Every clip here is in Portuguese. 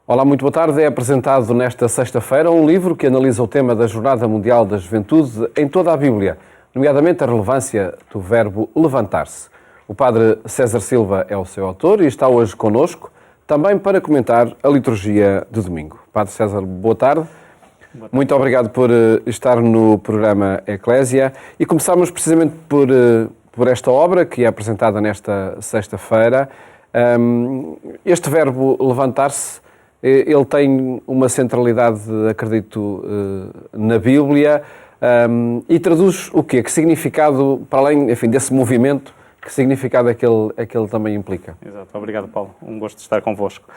Olá, muito boa tarde. É apresentado nesta sexta-feira um livro que analisa o tema da Jornada Mundial da Juventude em toda a Bíblia, nomeadamente a relevância do verbo levantar-se. O padre César Silva é o seu autor e está hoje connosco, também para comentar a liturgia de domingo. Padre César, boa tarde. Muito obrigado por estar no programa Eclésia e começamos precisamente por esta obra que é apresentada nesta sexta-feira. Este verbo levantar-se, ele tem uma centralidade, acredito, na Bíblia e traduz o quê? Que significado, para além, enfim, desse movimento, que significado é que ele também implica? Exato. Obrigado, Paulo. Um gosto de estar convosco.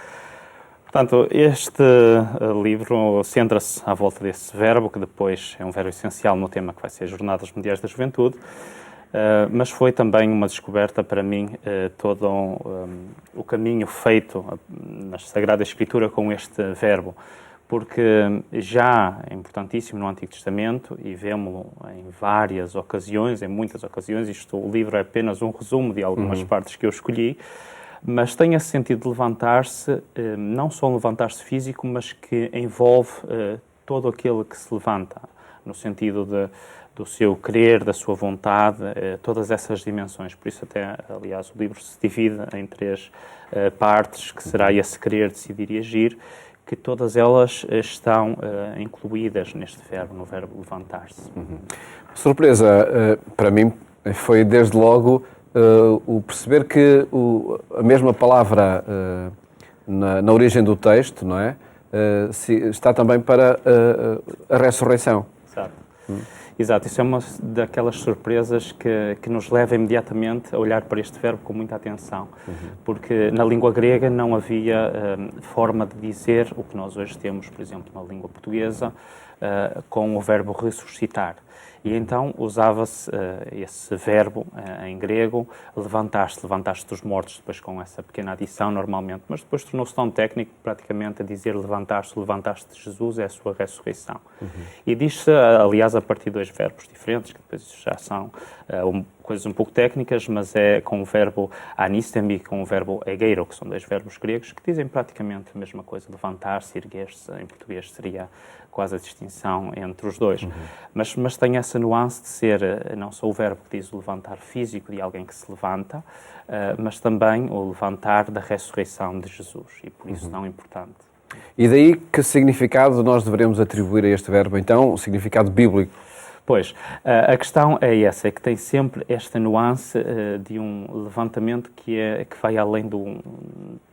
Portanto, este livro centra-se à volta desse verbo, que depois é um verbo essencial no tema que vai ser Jornadas Mundiais da Juventude, mas foi também uma descoberta para mim todo o caminho feito na Sagrada Escritura com este verbo, porque já é importantíssimo no Antigo Testamento e vemos-lo em várias ocasiões, em muitas ocasiões. O livro é apenas um resumo de algumas partes que eu escolhi, mas tem esse sentido de levantar-se, não só um levantar-se físico, mas que envolve todo aquele que se levanta, no sentido do seu querer, da sua vontade, todas essas dimensões. Por isso até, aliás, o livro se divide em três partes, que será esse querer, decidir e agir, que todas elas estão incluídas neste verbo, no verbo levantar-se. Surpresa, para mim, foi desde logo o perceber que a mesma palavra na origem do texto, não é? Está também para a ressurreição. Exato. Exato, isso é uma daquelas surpresas que nos leva imediatamente a olhar para este verbo com muita atenção, porque na língua grega não havia forma de dizer o que nós hoje temos, por exemplo, na língua portuguesa, com o verbo ressuscitar. E então usava-se esse verbo em grego, levantar-se dos mortos, depois com essa pequena adição normalmente, mas depois tornou-se tão técnico praticamente a dizer levantar-se de Jesus é a sua ressurreição. E diz-se, aliás, a partir de dois verbos diferentes, que depois já são coisas um pouco técnicas, mas é com o verbo anistemi e com o verbo egeiro, que são dois verbos gregos que dizem praticamente a mesma coisa, levantar-se, erguer-se, em português seria quase a distinção entre os dois. Mas tem essa nuance de ser não só o verbo que diz o levantar físico de alguém que se levanta, mas também o levantar da ressurreição de Jesus, e por isso tão importante. E daí que significado nós devemos atribuir a este verbo, então, o significado bíblico? Pois, a questão é essa, é que tem sempre esta nuance de um levantamento que vai além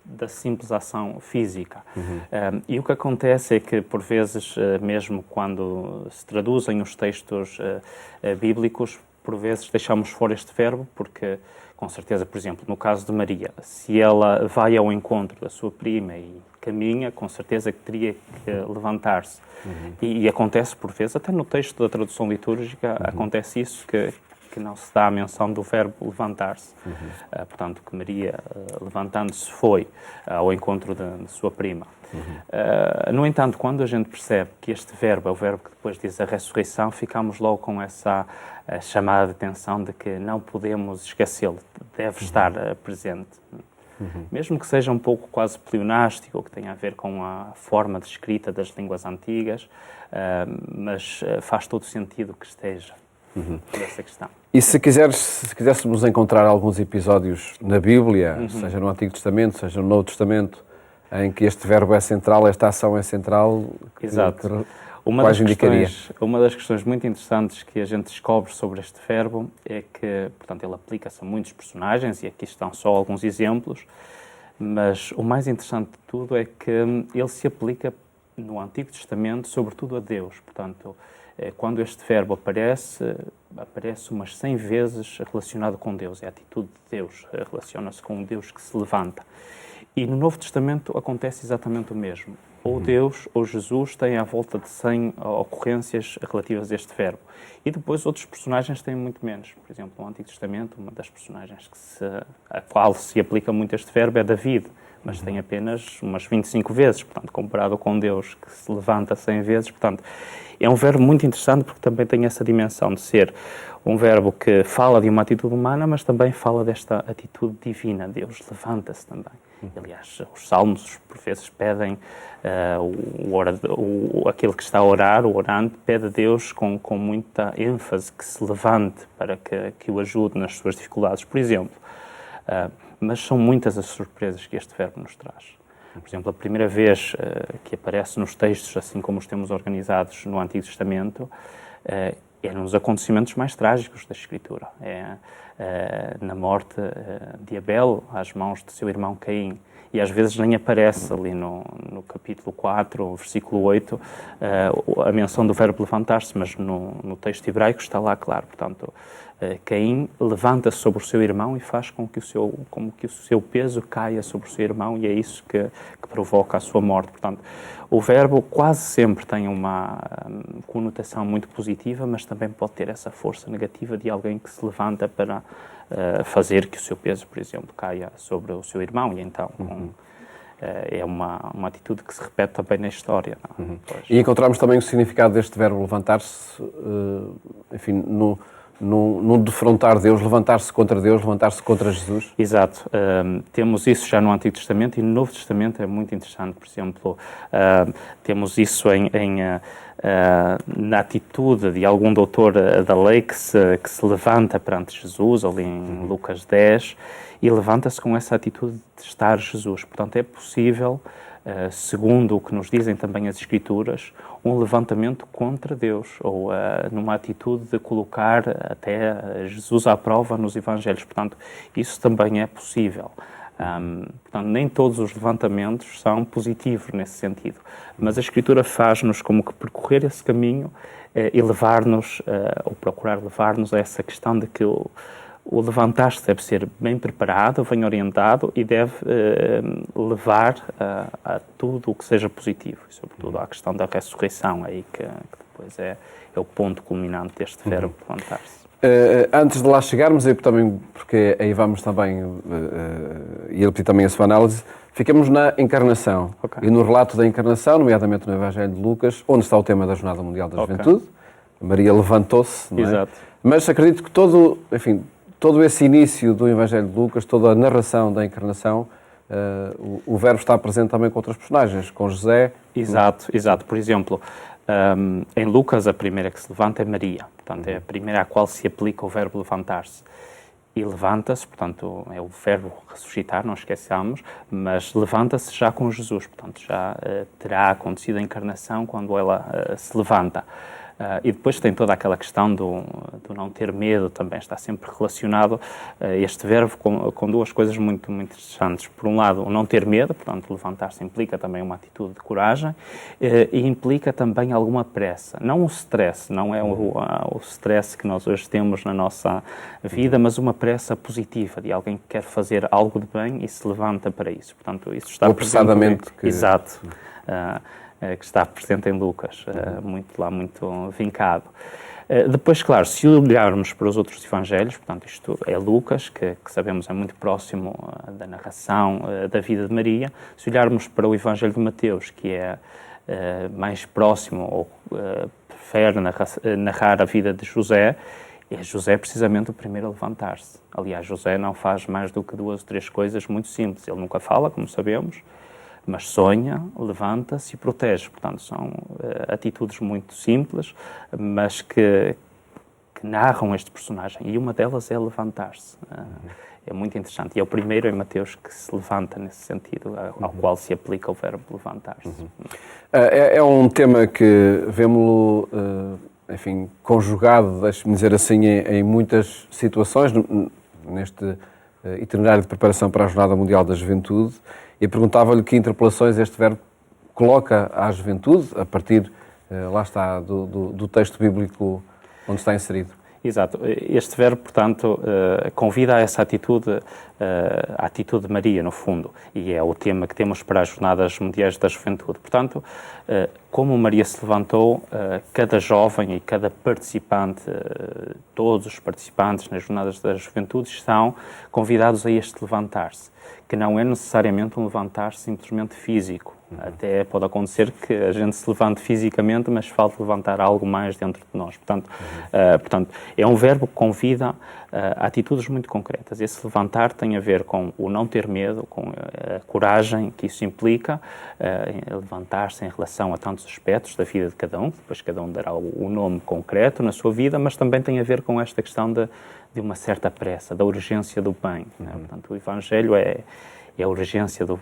da simples ação física. E o que acontece é que, por vezes, mesmo quando se traduzem os textos bíblicos, por vezes deixamos fora este verbo, porque, com certeza, por exemplo, no caso de Maria, se ela vai ao encontro da sua prima e caminha, com certeza que teria que levantar-se. E acontece, por vezes, até no texto da tradução litúrgica, acontece isso, que não se dá a menção do verbo levantar-se. Portanto, que Maria, levantando-se, foi ao encontro de sua prima. No entanto, quando a gente percebe que este verbo é o verbo que depois diz a ressurreição, ficamos logo com essa chamada de atenção de que não podemos esquecê-lo, deve estar presente. Mesmo que seja um pouco quase pleonástico, ou que tenha a ver com a forma de escrita das línguas antigas, mas faz todo sentido que esteja nessa questão. E se quiséssemos encontrar alguns episódios na Bíblia, seja no Antigo Testamento, seja no Novo Testamento, em que este verbo é central, esta ação é central, Exato. Uma das questões muito interessantes que a gente descobre sobre este verbo é que, portanto, ele aplica-se a muitos personagens, e aqui estão só alguns exemplos, mas o mais interessante de tudo é que ele se aplica no Antigo Testamento, sobretudo a Deus. Portanto, quando este verbo aparece umas 100 vezes relacionado com Deus, é a atitude de Deus, relaciona-se com um Deus que se levanta. E no Novo Testamento acontece exatamente o mesmo. Ou Deus ou Jesus têm à volta de 100 ocorrências relativas a este verbo. E depois outros personagens têm muito menos. Por exemplo, no Antigo Testamento, uma das personagens a qual se aplica muito este verbo é David, mas tem apenas umas 25 vezes, portanto, comparado com Deus, que se levanta 100 vezes. Portanto, é um verbo muito interessante porque também tem essa dimensão de ser um verbo que fala de uma atitude humana, mas também fala desta atitude divina. Deus levanta-se também. Aliás, os salmos, por vezes, pedem, aquele que está a orar, o orante, pede a Deus com muita ênfase que se levante para que o ajude nas suas dificuldades, por exemplo. Mas são muitas as surpresas que este verbo nos traz. Por exemplo, a primeira vez que aparece nos textos, assim como os temos organizados no Antigo Testamento, é nos acontecimentos mais trágicos da Escritura. Na morte de Abel, às mãos de seu irmão Caim. E às vezes nem aparece ali no capítulo 4, versículo 8, a menção do verbo levantar-se, mas no texto hebraico está lá claro. Portanto, Caim levanta-se sobre o seu irmão e faz com que o seu peso caia sobre o seu irmão, e é isso que provoca a sua morte. Portanto, o verbo quase sempre tem uma conotação muito positiva, mas também pode ter essa força negativa de alguém que se levanta para fazer que o seu peso, por exemplo, caia sobre o seu irmão, e então é uma atitude que se repete também na história. Não? E encontramos também o significado deste verbo levantar-se, enfim, no defrontar Deus, levantar-se contra Deus, levantar-se contra Jesus. Exato. Temos isso já no Antigo Testamento, e no Novo Testamento é muito interessante. Por exemplo, temos isso na atitude de algum doutor da lei que se levanta perante Jesus, ali em Lucas 10, e levanta-se com essa atitude de estar Jesus. Portanto, é possível, segundo o que nos dizem também as Escrituras, um levantamento contra Deus, ou numa atitude de colocar até Jesus à prova nos Evangelhos. Portanto, isso também é possível. Portanto, nem todos os levantamentos são positivos nesse sentido, mas a Escritura faz-nos como que percorrer esse caminho e levar-nos, ou procurar levar-nos a essa questão de que o levantar-se deve ser bem preparado, bem orientado, e deve levar a tudo o que seja positivo, e sobretudo à questão da ressurreição, aí que depois é o ponto culminante deste verbo levantar-se. Antes de lá chegarmos, também, porque aí vamos também, e ele pediu também a sua análise, ficamos na encarnação. Okay. E no relato da encarnação, nomeadamente no Evangelho de Lucas, onde está o tema da Jornada Mundial da Juventude. Maria levantou-se, não é? Exato. Mas acredito que todo esse início do Evangelho de Lucas, toda a narração da encarnação, o verbo está presente também com outros personagens, com José. Exato. Por exemplo, em Lucas, a primeira que se levanta é Maria. Portanto, é a primeira à qual se aplica o verbo levantar-se. E levanta-se, portanto, é o verbo ressuscitar, não esqueçamos, mas levanta-se já com Jesus. Portanto, já terá acontecido a encarnação quando ela se levanta. E depois tem toda aquela questão do não ter medo, também está sempre relacionado este verbo com duas coisas muito, muito interessantes. Por um lado, o não ter medo, portanto, levantar-se implica também uma atitude de coragem, e implica também alguma pressa. Não o stress, não é o stress que nós hoje temos na nossa vida, mas uma pressa positiva, de alguém que quer fazer algo de bem e se levanta para isso. Portanto, isso está apressadamente. Exato. Que está presente em Lucas, muito vincado. Depois, claro, se olharmos para os outros evangelhos, portanto, isto é Lucas, que sabemos é muito próximo da narração da vida de Maria. Se olharmos para o Evangelho de Mateus, que é mais próximo, ou prefere narrar a vida de José, é José precisamente o primeiro a levantar-se. Aliás, José não faz mais do que 2 ou 3 coisas muito simples. Ele nunca fala, como sabemos, mas sonha, levanta-se e protege. Portanto, são atitudes muito simples, mas que narram este personagem. E uma delas é levantar-se. É muito interessante. E é o primeiro em Mateus que se levanta nesse sentido, ao qual se aplica o verbo levantar-se. É um tema que vemos-lo, enfim, conjugado, deixe-me dizer assim, em muitas situações, neste itinerário de preparação para a Jornada Mundial da Juventude. E perguntava-lhe que interpelações este verbo coloca à juventude, a partir, lá está, do texto bíblico onde está inserido. Exato. Este verbo, portanto, convida a essa atitude, a atitude de Maria, no fundo, e é o tema que temos para as Jornadas Mundiais da Juventude. Portanto, como Maria se levantou, cada jovem e cada participante, todos os participantes nas Jornadas da Juventude estão convidados a este levantar-se, que não é necessariamente um levantar-se simplesmente físico. Até pode acontecer que a gente se levante fisicamente, mas falte levantar algo mais dentro de nós. Portanto, é um verbo que convida a atitudes muito concretas. Esse levantar tem a ver com o não ter medo, com a coragem que isso implica, levantar-se em relação a tantos aspectos da vida de cada um, depois cada um dará o nome concreto na sua vida, mas também tem a ver com esta questão de uma certa pressa, da urgência do bem. Portanto, o Evangelho é a urgência do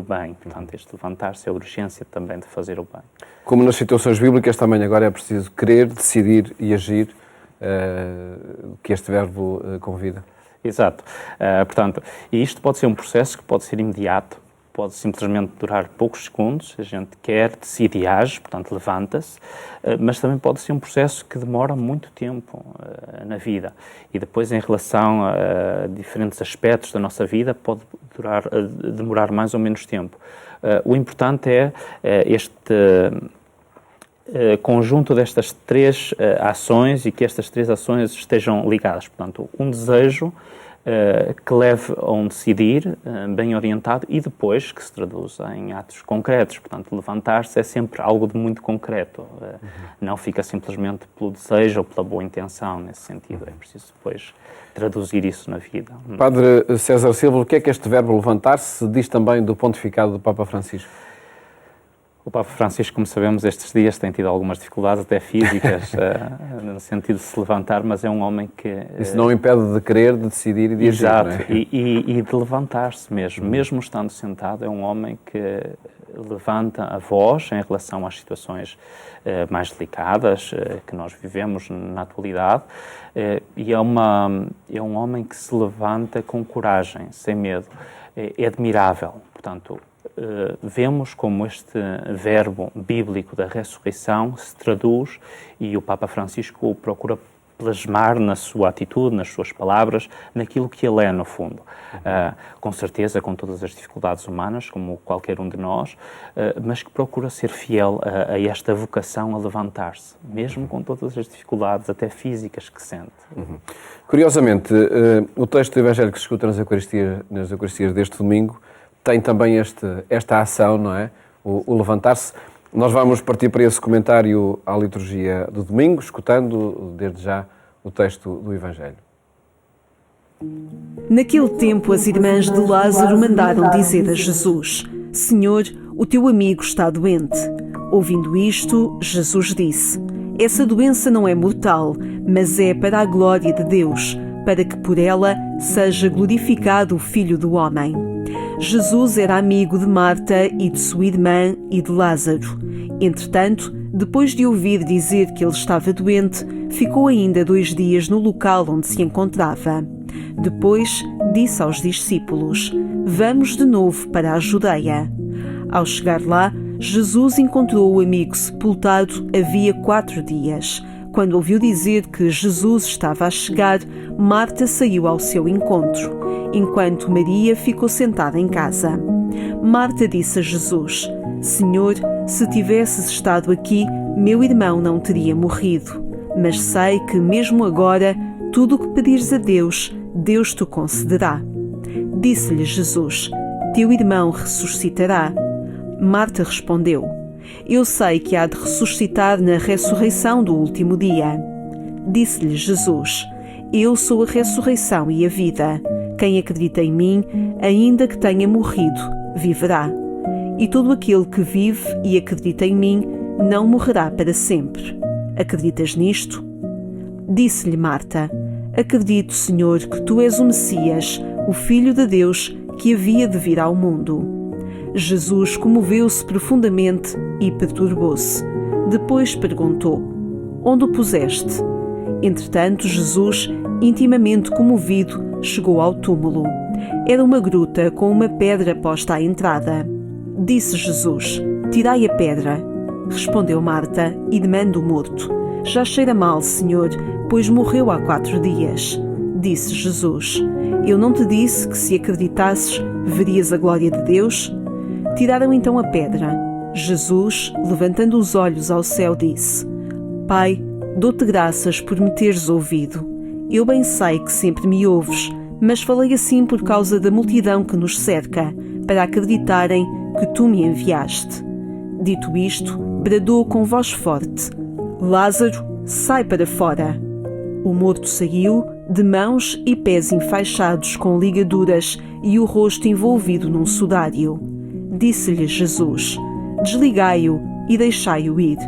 bem. Portanto, este levantar-se é a urgência também de fazer o bem. Como nas situações bíblicas, também agora é preciso querer, decidir e agir, que este verbo convida. Exato. Portanto, e isto pode ser um processo que pode ser imediato, pode simplesmente durar poucos segundos, a gente quer, decide e age, portanto levanta-se, mas também pode ser um processo que demora muito tempo na vida. E depois, em relação a diferentes aspectos da nossa vida, pode demorar mais ou menos tempo. O importante é este conjunto destas três ações e que estas três ações estejam ligadas. Portanto, um desejo que leve a um decidir bem orientado e depois que se traduz em atos concretos. Portanto, levantar-se é sempre algo de muito concreto. Não fica simplesmente pelo desejo ou pela boa intenção, nesse sentido. É preciso depois traduzir isso na vida. Padre César Silva, o que é que este verbo levantar-se diz também do pontificado do Papa Francisco? O Papa Francisco, como sabemos, estes dias tem tido algumas dificuldades, até físicas, no sentido de se levantar, mas é um homem que... Isso não o impede de querer, de decidir e de agir, exato, não é? e de levantar-se mesmo. Mesmo estando sentado, é um homem que levanta a voz em relação às situações mais delicadas que nós vivemos na atualidade, e é um homem que se levanta com coragem, sem medo. É admirável, portanto... vemos como este verbo bíblico da ressurreição se traduz e o Papa Francisco o procura plasmar na sua atitude, nas suas palavras, naquilo que ele é, no fundo. Com certeza, com todas as dificuldades humanas, como qualquer um de nós, mas que procura ser fiel a esta vocação a levantar-se, mesmo com todas as dificuldades, até físicas, que sente. Curiosamente, o texto do Evangelho que se escuta nas Eucaristias deste domingo tem também esta ação, não é? O levantar-se. Nós vamos partir para esse comentário à liturgia do domingo, escutando desde já o texto do Evangelho. Naquele tempo, as irmãs de Lázaro mandaram dizer a Jesus: Senhor, o teu amigo está doente. Ouvindo isto, Jesus disse: Essa doença não é mortal, mas é para a glória de Deus, para que por ela seja glorificado o Filho do Homem. Jesus era amigo de Marta e de sua irmã e de Lázaro. Entretanto, depois de ouvir dizer que ele estava doente, ficou ainda 2 dias no local onde se encontrava. Depois, disse aos discípulos: Vamos de novo para a Judeia. Ao chegar lá, Jesus encontrou o amigo sepultado havia 4 dias. Quando ouviu dizer que Jesus estava a chegar, Marta saiu ao seu encontro, enquanto Maria ficou sentada em casa. Marta disse a Jesus: Senhor, se tivesses estado aqui, meu irmão não teria morrido. Mas sei que, mesmo agora, tudo o que pedires a Deus, Deus te concederá. Disse-lhe Jesus: Teu irmão ressuscitará. Marta respondeu: Eu sei que há de ressuscitar na ressurreição do último dia. Disse-lhe Jesus: Eu sou a ressurreição e a vida. Quem acredita em mim, ainda que tenha morrido, viverá. E todo aquele que vive e acredita em mim, não morrerá para sempre. Acreditas nisto? Disse-lhe Marta: Acredito, Senhor, que tu és o Messias, o Filho de Deus, que havia de vir ao mundo. Jesus comoveu-se profundamente e perturbou-se. Depois perguntou: Onde o puseste? Entretanto, Jesus, intimamente comovido, chegou ao túmulo. Era uma gruta com uma pedra posta à entrada. Disse Jesus: Tirai a pedra. Respondeu Marta, irmã do morto: Já cheira mal, Senhor, pois morreu há 4 dias. Disse Jesus: Eu não te disse que se acreditasses, verias a glória de Deus? Tiraram então a pedra. Jesus, levantando os olhos ao céu, disse: Pai, dou-te graças por me teres ouvido. Eu bem sei que sempre me ouves, mas falei assim por causa da multidão que nos cerca, para acreditarem que tu me enviaste. Dito isto, bradou com voz forte: Lázaro, sai para fora. O morto saiu, de mãos e pés enfaixados com ligaduras e o rosto envolvido num sudário. Disse-lhe Jesus: Desligai-o e deixai-o ir.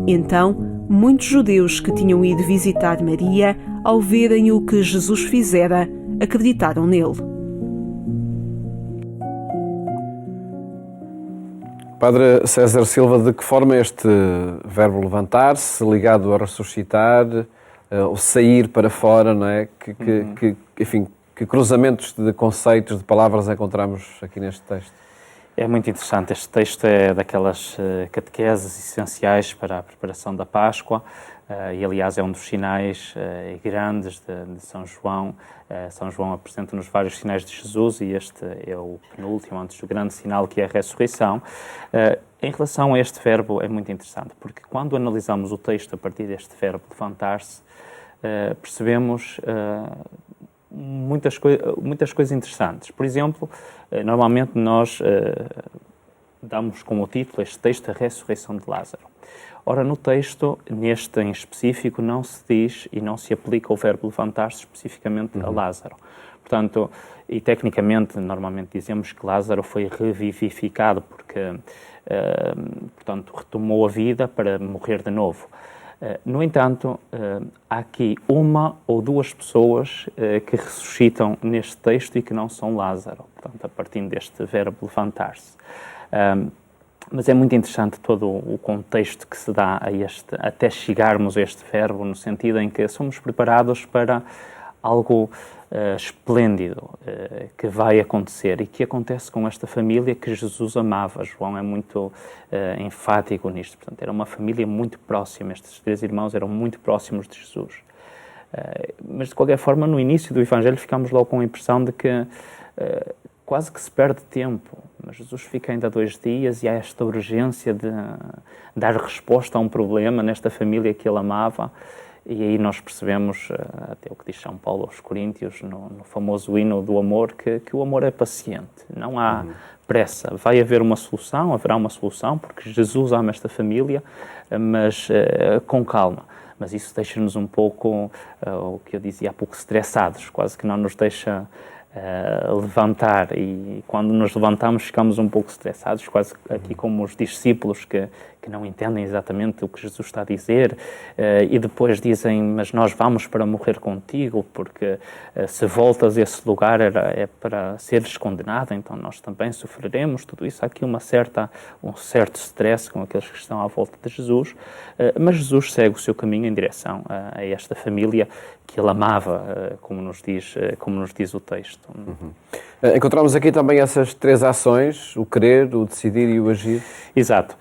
Então, muitos judeus que tinham ido visitar Maria, ao verem o que Jesus fizera, acreditaram nele. Padre César Silva, de que forma este verbo levantar-se, ligado a ressuscitar, o sair para fora, não é? Enfim, que cruzamentos de conceitos, de palavras encontramos aqui neste texto? É muito interessante. Este texto é daquelas catequeses essenciais para a preparação da Páscoa e, aliás, é um dos sinais grandes de São João. São João apresenta-nos vários sinais de Jesus e este é o penúltimo, antes do grande sinal, que é a ressurreição. Em relação a este verbo, é muito interessante, porque quando analisamos o texto a partir deste verbo levantar-se, percebemos muitas coisas interessantes. Por exemplo, normalmente nós damos como título este texto a ressurreição de Lázaro. Ora, no texto, neste em específico, não se diz e não se aplica o verbo levantar-se especificamente a Lázaro. Portanto, e tecnicamente, normalmente dizemos que Lázaro foi revivificado porque, portanto, retomou a vida para morrer de novo. No entanto, há aqui uma ou duas pessoas que ressuscitam neste texto e que não são Lázaro, portanto, a partir deste verbo levantar-se. Mas é muito interessante todo o contexto que se dá até chegarmos a este verbo, no sentido em que somos preparados para algo esplêndido que vai acontecer e que acontece com esta família que Jesus amava. João é muito enfático nisto. Portanto, era uma família muito próxima. Estes três irmãos eram muito próximos de Jesus. Mas, de qualquer forma, no início do Evangelho ficamos logo com a impressão de que quase que se perde tempo. Mas Jesus fica ainda 2 dias e há esta urgência de dar resposta a um problema nesta família que ele amava. E aí nós percebemos, até o que diz São Paulo aos Coríntios, no famoso hino do amor, que o amor é paciente, não há pressa. Vai haver uma solução, haverá uma solução, porque Jesus ama esta família, mas com calma. Mas isso deixa-nos um pouco, o que eu dizia há pouco, estressados, quase que não nos deixa levantar, e quando nos levantamos ficamos um pouco estressados, quase aqui como os discípulos que não entendem exatamente o que Jesus está a dizer e depois dizem, mas nós vamos para morrer contigo, porque se voltas a esse lugar é para seres condenado, então nós também sofreremos. Tudo isso, há aqui um certo stress com aqueles que estão à volta de Jesus, mas Jesus segue o seu caminho em direção a esta família que ele amava, como nos diz o texto. Encontramos aqui também essas 3 ações, o querer, o decidir e o agir. Exato.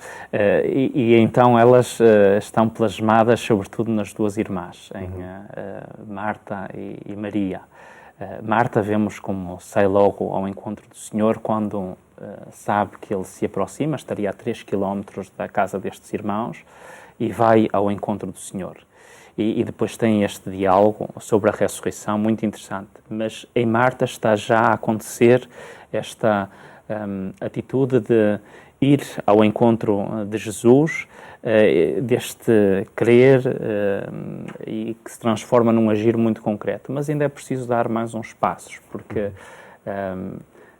E então elas estão plasmadas sobretudo nas 2 irmãs, em Marta e Maria. Marta vemos como sai logo ao encontro do Senhor quando sabe que ele se aproxima, estaria a 3 quilómetros da casa destes irmãos, e vai ao encontro do Senhor. E depois tem este diálogo sobre a ressurreição, muito interessante. Mas em Marta está já a acontecer esta atitude de ir ao encontro de Jesus, deste crer e que se transforma num agir muito concreto. Mas ainda é preciso dar mais uns passos, porque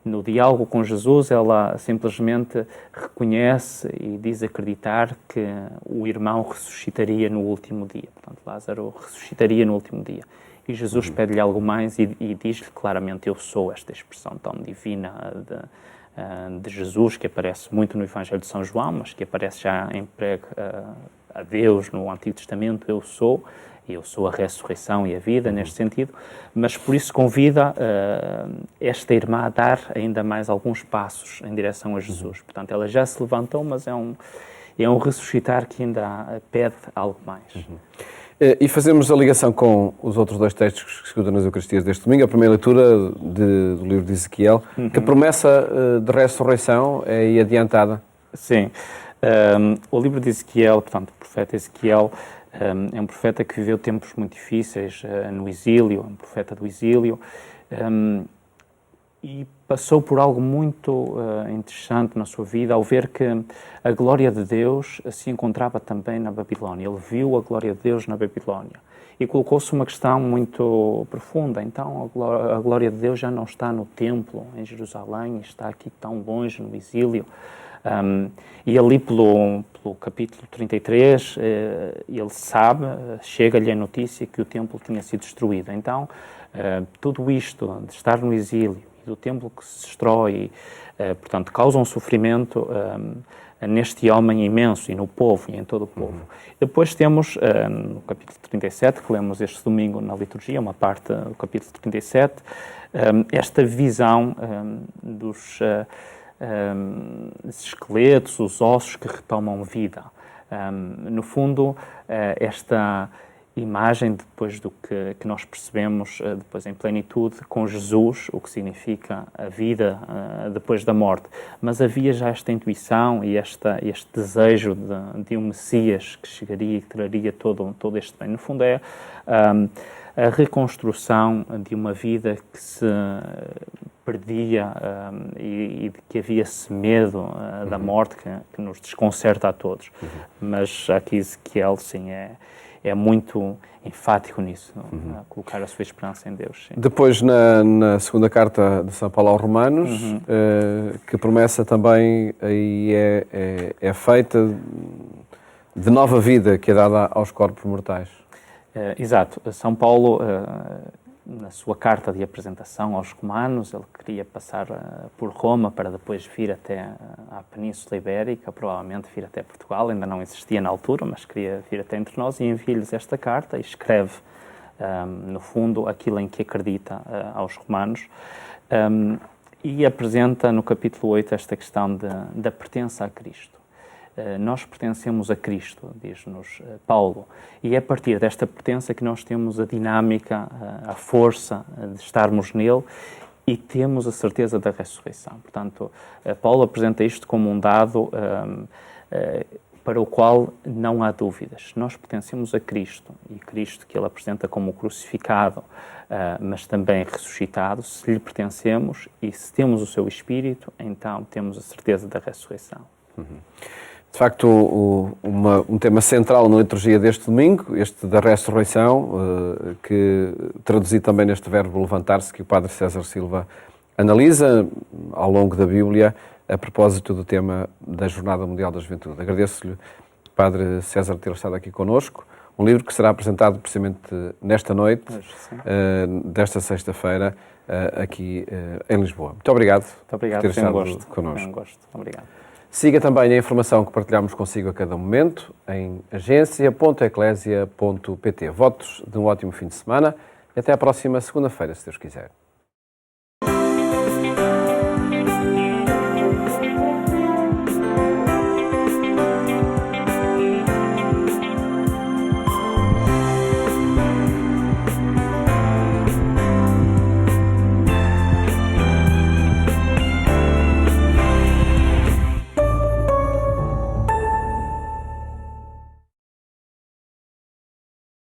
no diálogo com Jesus ela simplesmente reconhece e diz acreditar que o irmão ressuscitaria no último dia. Portanto, Lázaro ressuscitaria no último dia. E Jesus pede-lhe algo mais e diz-lhe claramente: eu sou, esta expressão tão divina de Jesus, que aparece muito no Evangelho de São João, mas que aparece já em prego a Deus no Antigo Testamento: eu sou a ressurreição e a vida, neste sentido, mas por isso convida esta irmã a dar ainda mais alguns passos em direção a Jesus. Portanto, ela já se levantou, mas é um ressuscitar que ainda pede algo mais. E fazemos a ligação com os outros 2 textos que escutam nas Eucaristias deste domingo. A primeira leitura do livro de Ezequiel, que a promessa de ressurreição é aí adiantada. Sim. O livro de Ezequiel, portanto, o profeta Ezequiel, é um profeta que viveu tempos muito difíceis no exílio, um profeta do exílio, e passou por algo muito interessante na sua vida ao ver que a glória de Deus se encontrava também na Babilónia. Ele viu a glória de Deus na Babilónia e colocou-se uma questão muito profunda. Então, a glória de Deus já não está no templo em Jerusalém, está aqui tão longe no exílio. E ali pelo capítulo 33, ele sabe, chega-lhe a notícia que o templo tinha sido destruído. Então, tudo isto de estar no exílio e do templo que se destrói, portanto, causa um sofrimento neste homem imenso e no povo e em todo o povo. Depois temos, no capítulo 37, que lemos este domingo na liturgia, uma parte do capítulo 37, esta visão dos esqueletos, os ossos que retomam vida. No fundo, esta imagem depois do que nós percebemos depois em plenitude com Jesus, o que significa a vida depois da morte. Mas havia já esta intuição e este desejo de um Messias que chegaria e que traria todo este bem. No fundo é a reconstrução de uma vida que se perdia e de que havia esse medo da morte que nos desconcerta a todos. Mas aqui Ezequiel, sim, é muito enfático nisso, a colocar a sua esperança em Deus. Sim. Depois, na segunda carta de São Paulo aos Romanos, que promessa também aí é feita de nova vida que é dada aos corpos mortais. Exato. São Paulo, na sua carta de apresentação aos romanos, ele queria passar por Roma para depois vir até à Península Ibérica, provavelmente vir até Portugal, ainda não existia na altura, mas queria vir até entre nós, e envia-lhes esta carta e escreve, no fundo, aquilo em que acredita aos romanos, e apresenta no capítulo 8 esta questão da pertença a Cristo. Nós pertencemos a Cristo, diz-nos Paulo, e é a partir desta pertença que nós temos a dinâmica, a força de estarmos nele e temos a certeza da ressurreição. Portanto, Paulo apresenta isto como um dado para o qual não há dúvidas. Nós pertencemos a Cristo, e Cristo que ele apresenta como crucificado, mas também ressuscitado. Se lhe pertencemos e se temos o seu Espírito, então temos a certeza da ressurreição. De facto, um tema central na liturgia deste domingo, este da ressurreição, que traduzi também neste verbo levantar-se, que o Padre César Silva analisa ao longo da Bíblia, a propósito do tema da Jornada Mundial da Juventude. Agradeço-lhe, Padre César, ter estado aqui connosco. Um livro que será apresentado precisamente nesta noite, desta sexta-feira, aqui em Lisboa. Muito obrigado, por ter estado connosco. Foi um gosto. Obrigado. Siga também a informação que partilhamos consigo a cada momento em agência.eclesia.pt. Votos de um ótimo fim de semana e até à próxima segunda-feira, se Deus quiser.